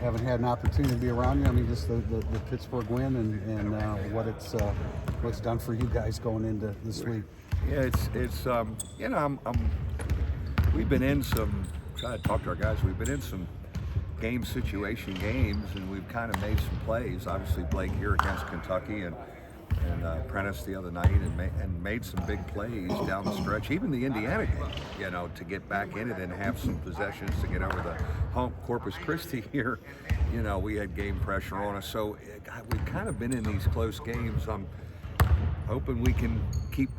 haven't had an opportunity to be around you. I mean, just the Pittsburgh win and what's done for you guys going into this week. Yeah, it's you know, we've been in some, trying to talk to our guys, we've been in some game situation games, and we've kind of made some plays. Obviously, Blake here against Kentucky and Prentice the other night, and made some big plays down the stretch. Even the Indiana game, you know, to get back in it and have some possessions to get over the hump. Corpus Christi here, you know, we had game pressure on us. So we've kind of been in these close games. I'm hoping we can keep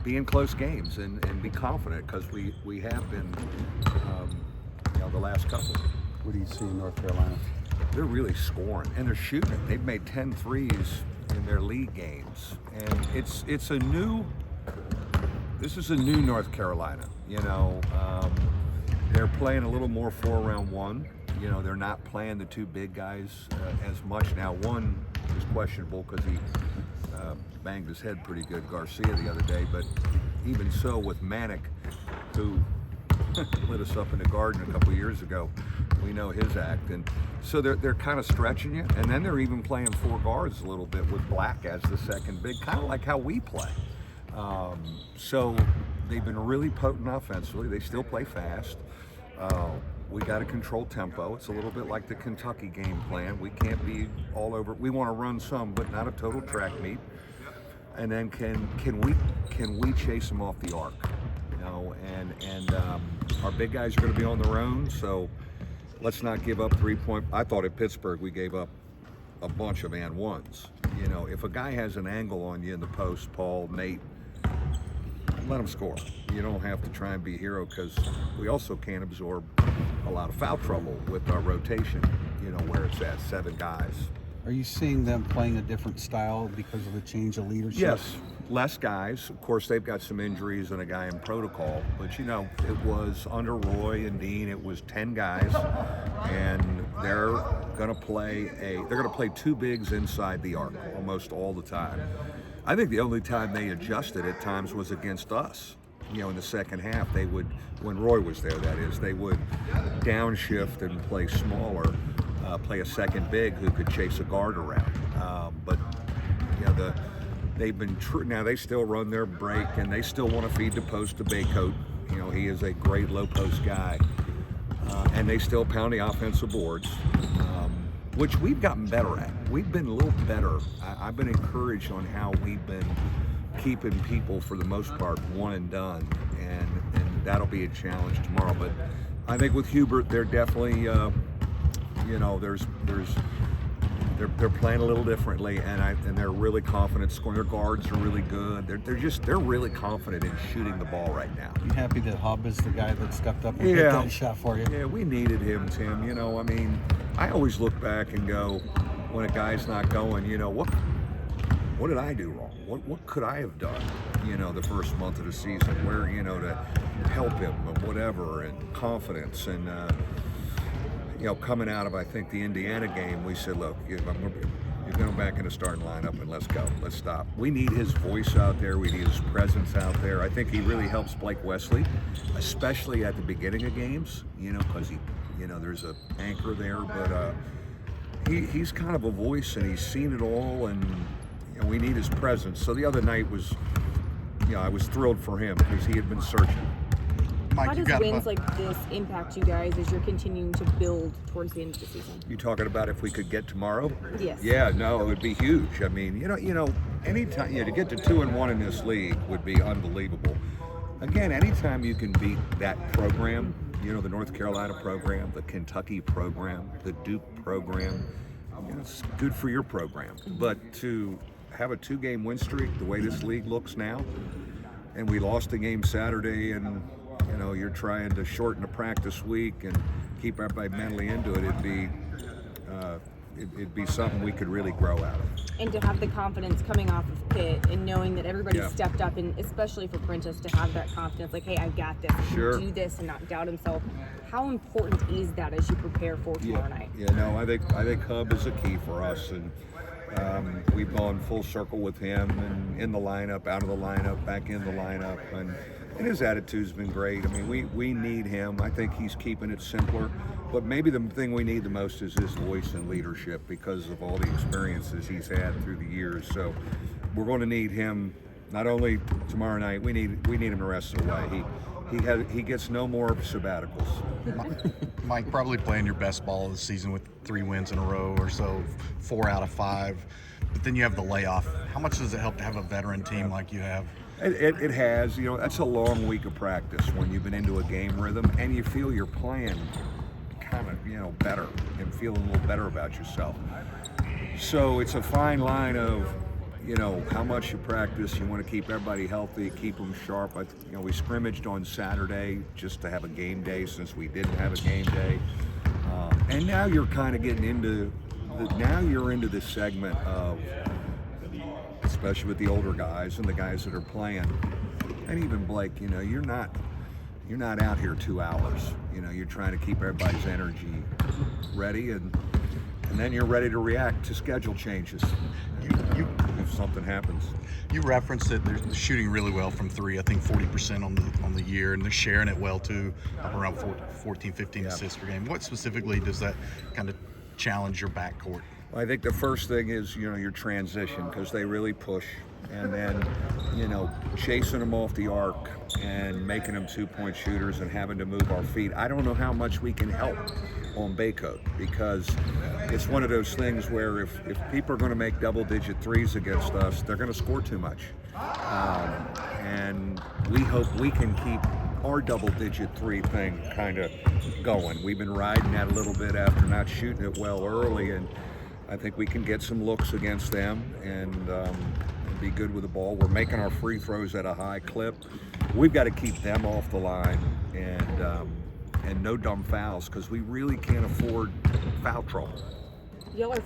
being close games and be confident, because we have been, you know, the last couple. What do you see in North Carolina? They're really scoring, and they're shooting. They've made 10 threes in their league games, and this is a new North Carolina. You know, they're playing a little more 4-round-1. You know, they're not playing the two big guys as much now. One is questionable because he banged his head pretty good, Garcia, the other day. But even so, with Manic, who lit us up in the Garden a couple years ago, we know his act. And so they're kind of stretching you, and then they're even playing four guards a little bit with Black as the second big, kind of like how we play. So they've been really potent offensively. They still play fast. We got to control tempo. It's a little bit like the Kentucky game plan. We can't be all over. We want to run some, but not a total track meet. And then can we chase them off the arc? You know, and our big guys are going to be on their own. So let's not give up 3-point. I thought at Pittsburgh we gave up a bunch of and ones. You know, if a guy has an angle on you in the post, Paul, Nate, let him score. You don't have to try and be a hero, because we also can't absorb a lot of foul trouble with our rotation, you know, where it's at 7 guys. Are you seeing them playing a different style because of the change of leadership? Yes, less guys. Of course, they've got some injuries and a guy in protocol, but you know, it was under Roy and Dean, it was 10 guys, and they're gonna play 2 bigs inside the arc almost all the time. I think the only time they adjusted at times was against us. You know, in the second half, they would, when Roy was there, that is, they would downshift and play smaller, play a second big who could chase a guard around. But you know, they've been true. Now they still run their break, and they still want to feed the post to Baycoat. You know, he is a great low post guy, and they still pound the offensive boards, which we've gotten better at. We've been a little better. I've been encouraged on how we've been keeping people, for the most part, one and done, and that'll be a challenge tomorrow. But I think with Hubert, they're definitely, you know, they're playing a little differently, and they're really confident scoring. Their guards are really good. They're really confident in shooting the ball right now. You happy that Hub is the guy that stepped up and hit that shot for you? Yeah, we needed him, Tim. You know, I mean, I always look back and go, when a guy's not going, you know, what did I do wrong? What could I have done, you know, the first month of the season, where, you know, to help him or whatever, and confidence. And you know, coming out of, I think, the Indiana game, we said, look, you're going back in the starting lineup, and let's go. Let's stop. We need his voice out there. We need his presence out there. I think he really helps Blake Wesley, especially at the beginning of games, you know, because you know, there's an anchor there, but he's kind of a voice, and he's seen it all, and you know, we need his presence. So the other night was, you know, I was thrilled for him, because he had been searching. Mike, how does wins like this impact you guys as you're continuing to build towards the end of the season? You talking about if we could get tomorrow? Yes. Yeah, no, it would be huge. I mean, you know, anytime, to get to 2-1 in this league would be unbelievable. Again, anytime you can beat that program, you know, the North Carolina program, the Kentucky program, the Duke program, you know, it's good for your program. But to have a 2-game win streak, the way this league looks now, and we lost a game Saturday, and you know, you're trying to shorten the practice week and keep everybody mentally into it, it'd be something we could really grow out of. And to have the confidence coming off of Pitt, and knowing that everybody stepped up, and especially for Prentice to have that confidence, like, hey, I've got this, I can do this, and not doubt himself. How important is that as you prepare for tomorrow night? Yeah, no, I think Hub is a key for us, and we've gone full circle with him, and in the lineup, out of the lineup, back in the lineup, and And his attitude's been great. I mean, we need him. I think he's keeping it simpler. But maybe the thing we need the most is his voice and leadership because of all the experiences he's had through the years. So we're going to need him not only tomorrow night. We need him the rest of the way. He gets no more sabbaticals. Mike, probably playing your best ball of the season with 3 wins in a row or so, 4 out of 5. But then you have the layoff. How much does it help to have a veteran team like you have? It has. You know, that's a long week of practice when you've been into a game rhythm and you feel you're playing kind of, you know, better and feeling a little better about yourself. So it's a fine line of, you know, how much you practice. You want to keep everybody healthy, keep them sharp. You know, we scrimmaged on Saturday just to have a game day since we didn't have a game day. And now you're kind of getting into you're into this segment of, especially with the older guys and the guys that are playing, and even Blake, you know, you're not out here 2 hours. You know, you're trying to keep everybody's energy ready, and then you're ready to react to schedule changes if something happens. You referenced that they're shooting really well from 3, I think 40% on the year, and they're sharing it well too, up around 14, 15 assists per game. What specifically does that kind of challenge your backcourt? Well, I think the first thing is, you know, your transition, because they really push, and then, you know, chasing them off the arc and making them 2-point shooters and having to move our feet. I don't know how much we can help on Baycoat, because it's one of those things where if people are going to make double-digit threes against us, they're going to score too much. And we hope we can keep our double-digit 3 thing kind of going. We've been riding that a little bit after not shooting it well early, and I think we can get some looks against them and be good with the ball. We're making our free throws at a high clip. We've got to keep them off the line and no dumb fouls, because we really can't afford foul trouble. Y'all are